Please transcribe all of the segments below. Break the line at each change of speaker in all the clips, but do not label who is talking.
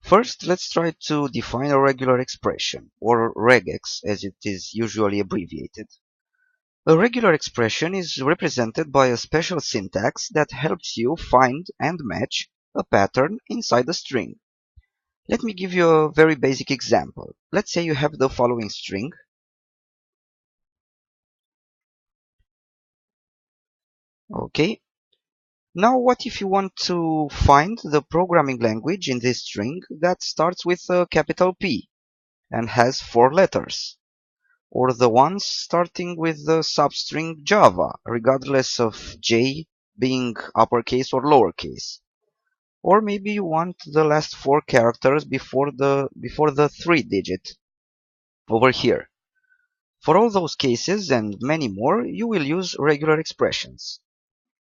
First, let's try to define a regular expression, or regex as it is usually abbreviated. A regular expression is represented by a special syntax that helps you find and match a pattern inside a string. Let me give you a very basic example. Let's say you have the following string. Okay. Now what if you want to find the programming language in this string that starts with a capital P and has 4 letters? Or the ones starting with the substring Java, regardless of J being uppercase or lowercase? Or maybe you want the last 4 characters before the 3-digit over here. For all those cases and many more, you will use regular expressions.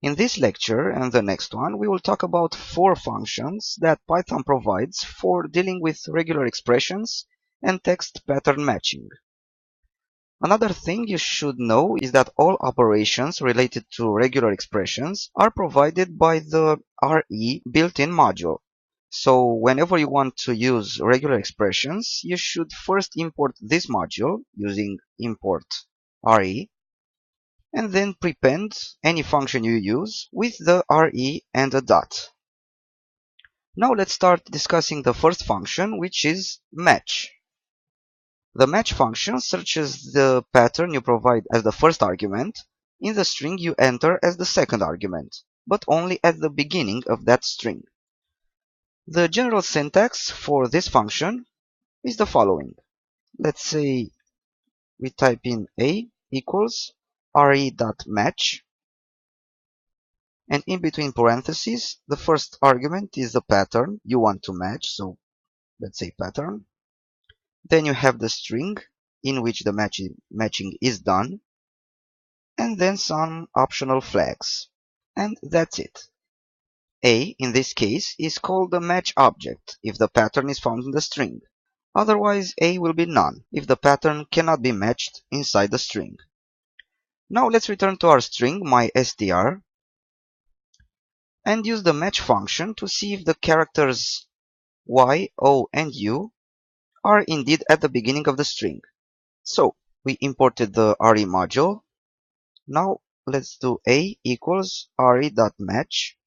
In this lecture and the next one, we will talk about 4 functions that Python provides for dealing with regular expressions and text pattern matching. Another thing you should know is that all operations related to regular expressions are provided by the RE built-in module. So whenever you want to use regular expressions, you should first import this module using import RE, and then prepend any function you use with the RE and a dot. Now let's start discussing the first function, which is match. The match function searches the pattern you provide as the first argument in the string you enter as the second argument, but only at the beginning of that string. The general syntax for this function is the following. Let's say we type in A equals re.match, and in between parentheses, the first argument is the pattern you want to match, so let's say pattern. Then you have the string in which the matching is done, and then some optional flags. And that's it. A, in this case, is called the match object if the pattern is found in the string. Otherwise, A will be none if the pattern cannot be matched inside the string. Now let's return to our string mystr and use the match function to see if the characters y, o, and u are indeed at the beginning of the string. So we imported the RE module. Now let's do A equals re.match.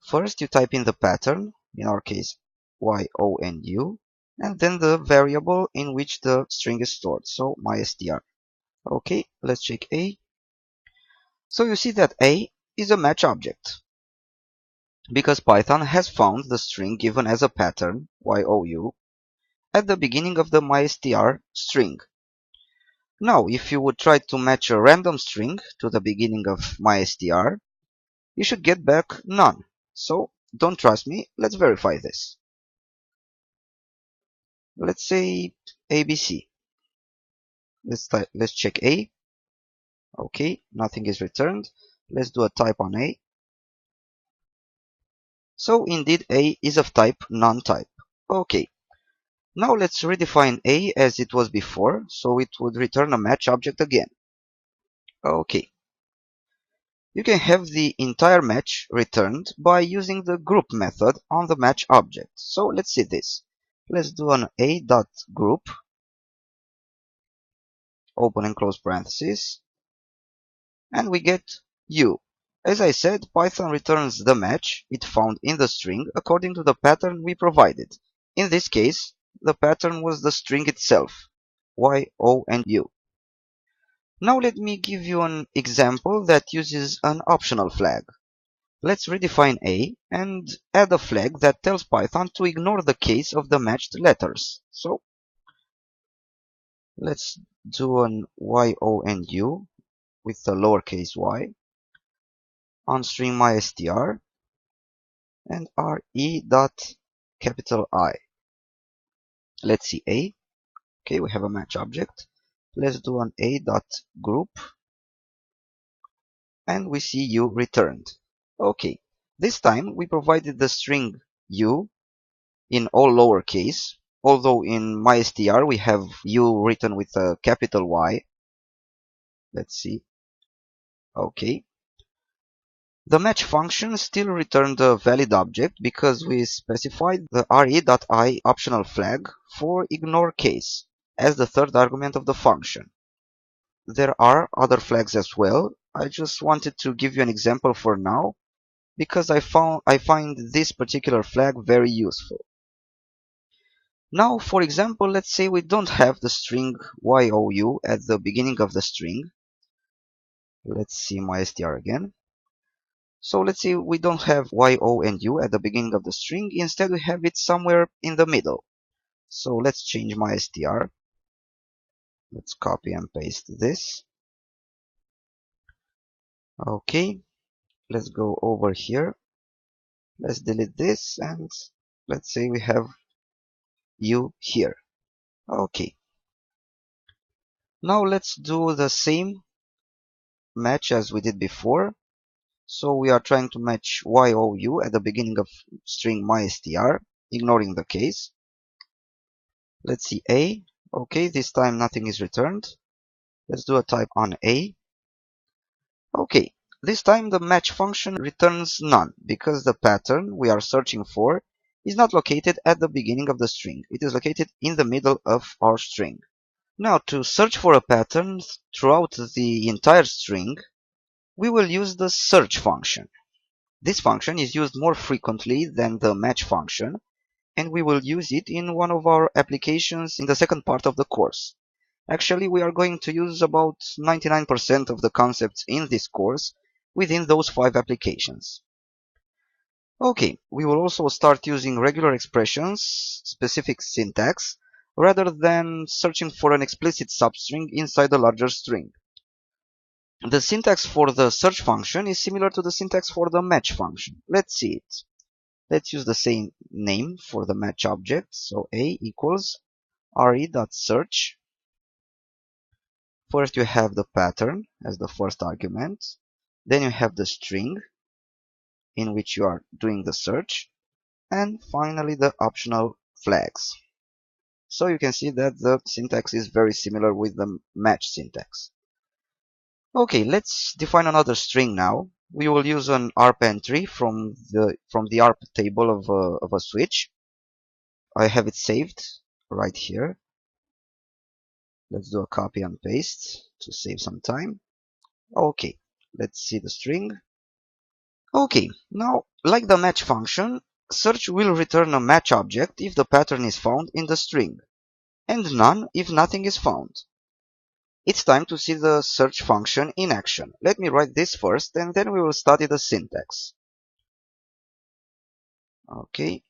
First you type in the pattern, in our case y, o, and u, and then the variable in which the string is stored, so mystr. Okay, let's check A. So you see that A is a match object, because Python has found the string given as a pattern, you, at the beginning of the mystr string. Now, if you would try to match a random string to the beginning of mystr, you should get back none. So, don't trust me, let's verify this. Let's say ABC. Let's check A. Okay, nothing is returned. Let's do a type on A. So indeed A is of type non-type. Okay, now let's redefine A as it was before, so it would return a match object again. Okay. You can have the entire match returned by using the group method on the match object. So let's see this. Let's do an a.group, open and close parentheses, and we get u. As I said, Python returns the match it found in the string according to the pattern we provided. In this case, the pattern was the string itself, y, o, and u. Now let me give you an example that uses an optional flag. Let's redefine A and add a flag that tells Python to ignore the case of the matched letters. So let's do an y, o, and u with the lowercase y on string mystr and re dot capital I. Let's see A. Okay, we have a match object. Let's do an a dot group and we see u returned. Okay, this time we provided the string u in all lowercase, although in mystr we have u written with a capital Y. Let's see. Okay. The match function still returned a valid object because we specified the re.I optional flag for ignore case as the third argument of the function. There are other flags as well. I just wanted to give you an example for now because I find this particular flag very useful. Now, for example, let's say we don't have the string YOU at the beginning of the string. Let's see my str again. So let's say we don't have YO and U at the beginning of the string. Instead, we have it somewhere in the middle. So let's change my str. Let's copy and paste this. Okay, let's go over here. Let's delete this and let's say we have U here. Okay. Now let's do the same match as we did before. So we are trying to match YOU at the beginning of string mystr, ignoring the case. Let's see A. Okay, this time nothing is returned. Let's do a type on A. Okay, this time the match function returns none because the pattern we are searching for is not located at the beginning of the string. It is located in the middle of our string. Now, to search for a pattern throughout the entire string, we will use the search function. This function is used more frequently than the match function, and we will use it in one of our applications in the second part of the course. Actually, we are going to use about 99% of the concepts in this course within those 5 applications. Okay, we will also start using regular expressions, specific syntax, rather than searching for an explicit substring inside a larger string. The syntax for the search function is similar to the syntax for the match function. Let's see it. Let's use the same name for the match object. So A equals re.search. First you have the pattern as the first argument. Then you have the string in which you are doing the search. And finally the optional flags. So you can see that the syntax is very similar with the match syntax. Okay, let's define another string now. We will use an ARP entry from the ARP table of a switch. I have it saved right here. Let's do a copy and paste to save some time. Okay, let's see the string. Okay, now like the match function, search will return a match object if the pattern is found in the string, and none if nothing is found. It's time to see the search function in action. Let me write this first and then we will study the syntax. Okay,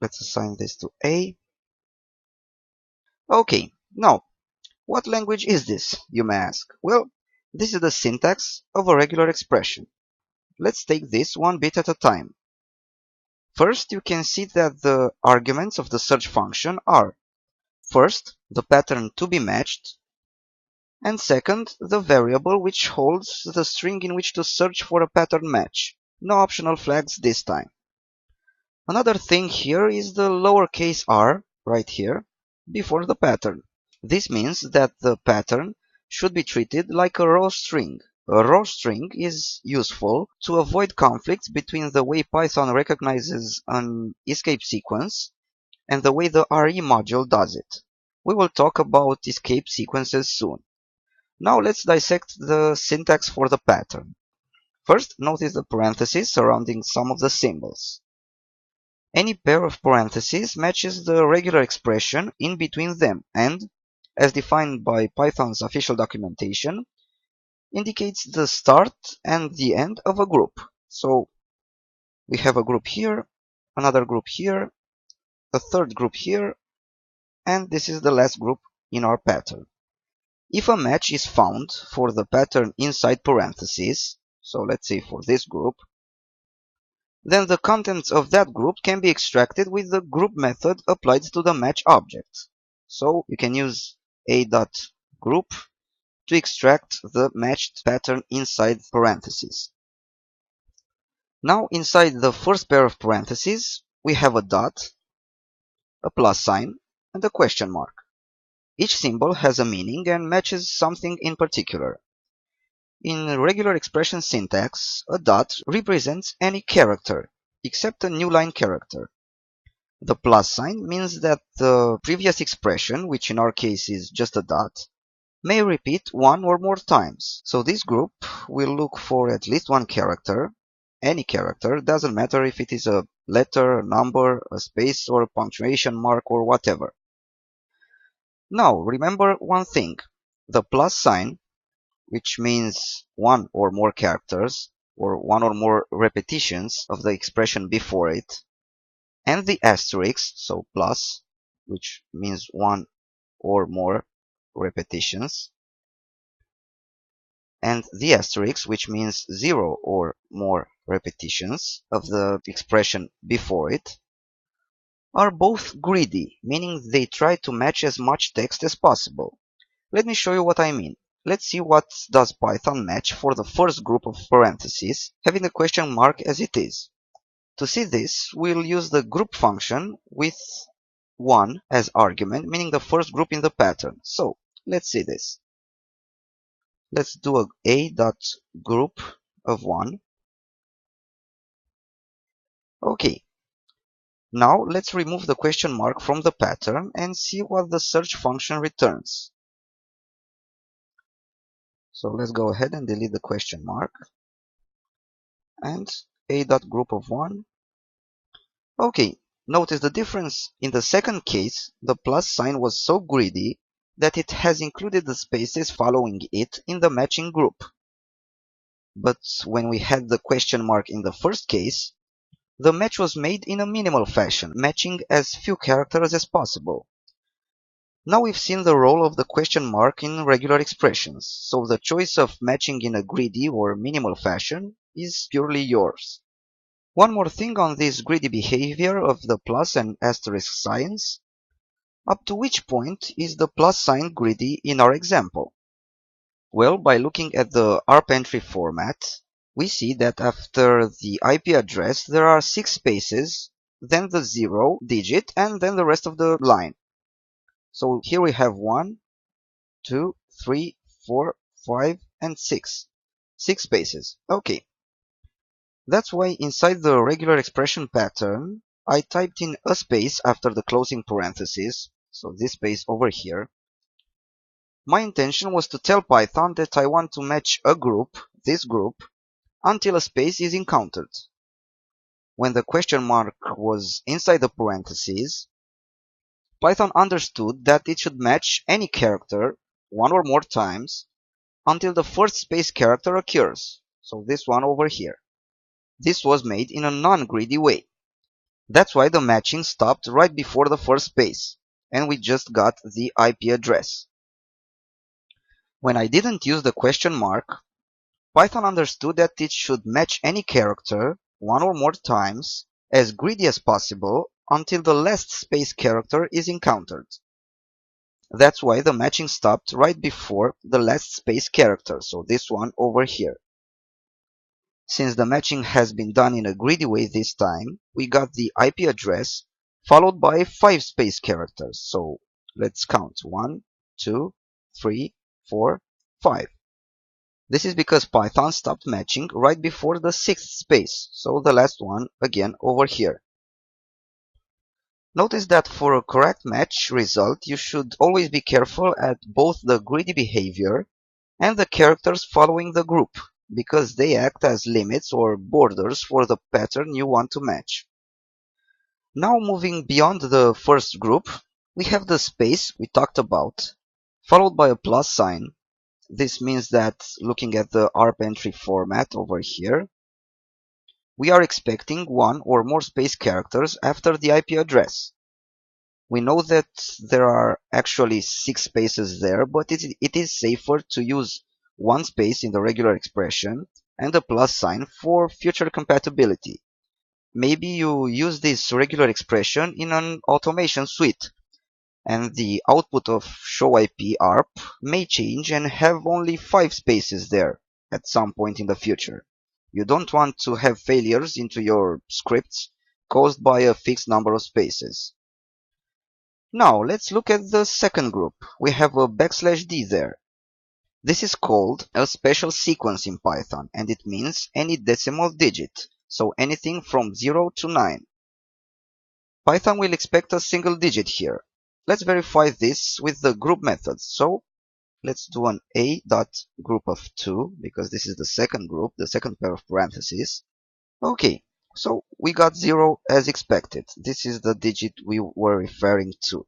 let's assign this to A. Okay, now, what language is this, you may ask? Well, this is the syntax of a regular expression. Let's take this one bit at a time. First, you can see that the arguments of the search function are first, the pattern to be matched, and second, the variable which holds the string in which to search for a pattern match. No optional flags this time. Another thing here is the lowercase r, right here, before the pattern. This means that the pattern should be treated like a raw string. A raw string is useful to avoid conflicts between the way Python recognizes an escape sequence and the way the RE module does it. We will talk about escape sequences soon. Now let's dissect the syntax for the pattern. First, notice the parentheses surrounding some of the symbols. Any pair of parentheses matches the regular expression in between them and, as defined by Python's official documentation, indicates the start and the end of a group. So we have a group here, another group here, a third group here, and this is the last group in our pattern. If a match is found for the pattern inside parentheses, so let's say for this group, then the contents of that group can be extracted with the group method applied to the match object. So you can use a.group to extract the matched pattern inside parentheses. Now inside the first pair of parentheses, we have a dot, a plus sign, and a question mark. Each symbol has a meaning and matches something in particular. In regular expression syntax, a dot represents any character, except a new line character. The plus sign means that the previous expression, which in our case is just a dot, may repeat one or more times. So this group will look for at least one character. Any character, doesn't matter if it is a letter, a number, a space, or a punctuation mark, or whatever. Now, remember one thing. The plus sign, which means one or more characters, or one or more repetitions of the expression before it, and the asterisk, so plus, which means one or more repetitions, and the asterisk, which means zero or more repetitions of the expression before it, are both greedy, meaning they try to match as much text as possible. Let me show you what I mean. Let's see what does Python match for the first group of parentheses, having the question mark as it is. To see this, we'll use the group function with 1 as argument, meaning the first group in the pattern. So, let's see this. Let's do a dot group of 1. Okay. Now, let's remove the question mark from the pattern and see what the search function returns. So let's go ahead and delete the question mark. And a dot group of 1. Okay, notice the difference. In the second case, the plus sign was so greedy that it has included the spaces following it in the matching group. But when we had the question mark in the first case, the match was made in a minimal fashion, matching as few characters as possible. Now we've seen the role of the question mark in regular expressions, so the choice of matching in a greedy or minimal fashion is purely yours. One more thing on this greedy behavior of the plus and asterisk signs. Up to which point is the plus sign greedy in our example? Well, by looking at the ARP entry format, we see that after the IP address there are 6 spaces, then the 0 digit, and then the rest of the line. So here we have 1, 2, 3, 4, 5, and 6. 6 spaces. Okay. That's why inside the regular expression pattern, I typed in a space after the closing parenthesis, so this space over here. My intention was to tell Python that I want to match a group, this group, until a space is encountered. When the question mark was inside the parentheses, Python understood that it should match any character one or more times until the first space character occurs, so this one over here. This was made in a non-greedy way. That's why the matching stopped right before the first space, and we just got the IP address. When I didn't use the question mark, Python understood that it should match any character one or more times as greedy as possible until the last space character is encountered. That's why the matching stopped right before the last space character, so this one over here. Since the matching has been done in a greedy way this time, we got the IP address followed by 5 space characters. So let's count 1, 2, 3, 4, 5. This is because Python stopped matching right before the 6th space, so the last one again over here. Notice that for a correct match result, you should always be careful at both the greedy behavior and the characters following the group, because they act as limits or borders for the pattern you want to match. Now moving beyond the first group, we have the space we talked about, followed by a plus sign. This means that, looking at the ARP entry format over here, we are expecting one or more space characters after the IP address. We know that there are actually 6 spaces there, but it is safer to use one space in the regular expression and a plus sign for future compatibility. Maybe you use this regular expression in an automation suite, and the output of showIP ARP may change and have only 5 spaces there at some point in the future. You don't want to have failures into your scripts caused by a fixed number of spaces. Now let's look at the second group. We have a \d there. This is called a special sequence in Python, and it means any decimal digit, so anything from 0 to 9. Python will expect a single digit here. Let's verify this with the group method. So let's do an a.group of 2, because this is the second group, the second pair of parentheses. Okay, so we got 0 as expected. This is the digit we were referring to.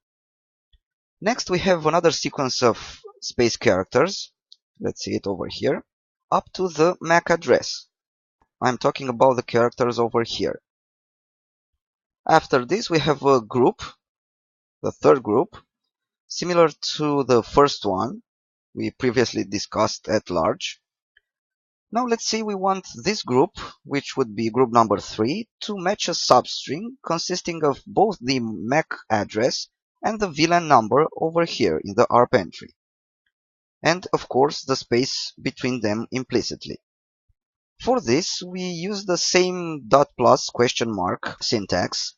Next, we have another sequence of space characters. Let's see it over here. Up to the MAC address. I'm talking about the characters over here. After this, we have a group, the third group, similar to the first one we previously discussed at large. Now let's say we want this group, which would be group number 3, to match a substring consisting of both the MAC address and the VLAN number over here in the ARP entry. And of course the space between them implicitly. For this, we use the same dot plus question mark syntax,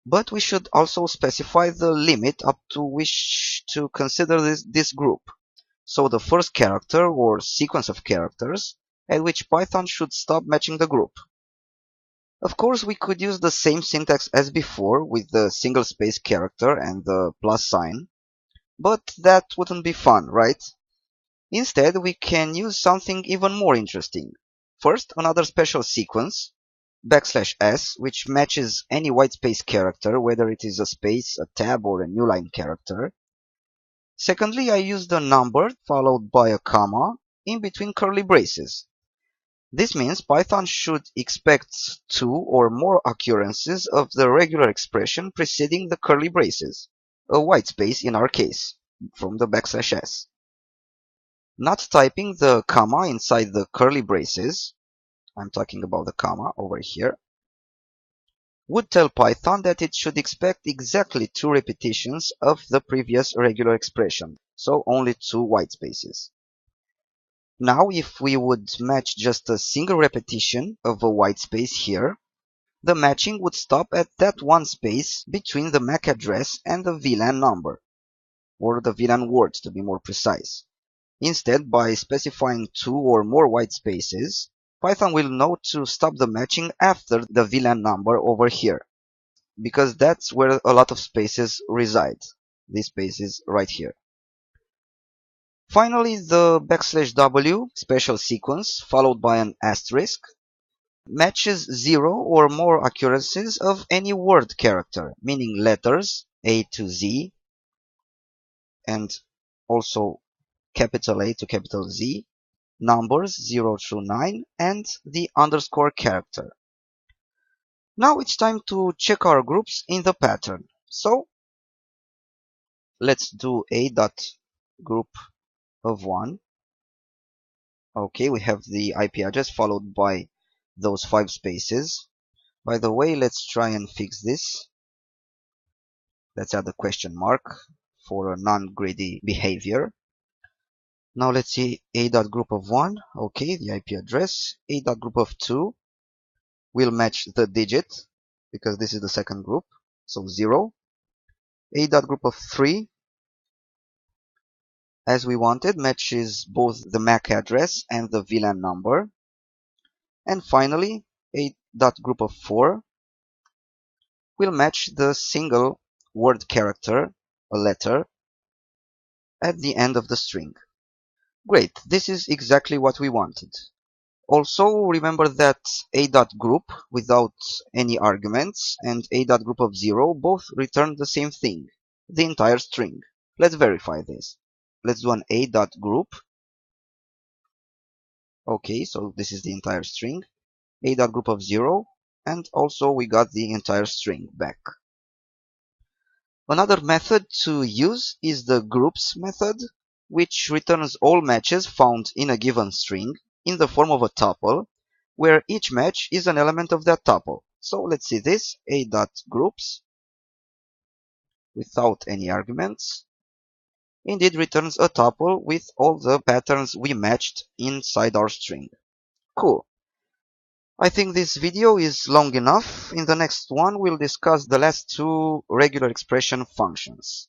but we should also specify the limit up to which to consider this group. So the first character or sequence of characters at which Python should stop matching the group. Of course, we could use the same syntax as before with the single space character and the plus sign, but that wouldn't be fun, right? Instead, we can use something even more interesting. First, another special sequence, \s, which matches any whitespace character, whether it is a space, a tab, or a new line character. Secondly, I used a number followed by a comma in between curly braces. This means Python should expect 2 or more occurrences of the regular expression preceding the curly braces, a whitespace in our case, from the \s. Not typing the comma inside the curly braces, I'm talking about the comma over here, would tell Python that it should expect exactly 2 repetitions of the previous regular expression, so only 2 whitespaces. Now, if we would match just a single repetition of a whitespace here, the matching would stop at that one space between the MAC address and the VLAN number, or the VLAN word to be more precise. Instead, by specifying 2 or more whitespaces, Python will know to stop the matching after the VLAN number over here, because that's where a lot of spaces reside. These spaces right here. Finally, the \w special sequence followed by an asterisk matches 0 or more occurrences of any word character, meaning letters A to Z and also capital A to capital Z, numbers 0 through 9, and the underscore character. Now it's time to check our groups in the pattern. So let's do a dot group of 1. Okay, we have the IP address followed by those 5 spaces. By the way, let's try and fix this. Let's add a question mark for a non-greedy behavior. Now let's see a.group of 1. Okay, the IP address. A.group of 2 will match the digit because this is the second group, so 0. A.group of 3, as we wanted, matches both the MAC address and the VLAN number. And finally, a.group of 4 will match the single word character, a letter, at the end of the string. Great, this is exactly what we wanted. Also, remember that a.group without any arguments and a.group of 0 both return the same thing, the entire string. Let's verify this. Let's do an a.group. Okay, so this is the entire string. A.group of 0, and also we got the entire string back. Another method to use is the groups method, which returns all matches found in a given string in the form of a tuple, where each match is an element of that tuple. So let's see this, a.groups, without any arguments, indeed returns a tuple with all the patterns we matched inside our string. Cool. I think this video is long enough. In the next one, we'll discuss the last 2 regular expression functions.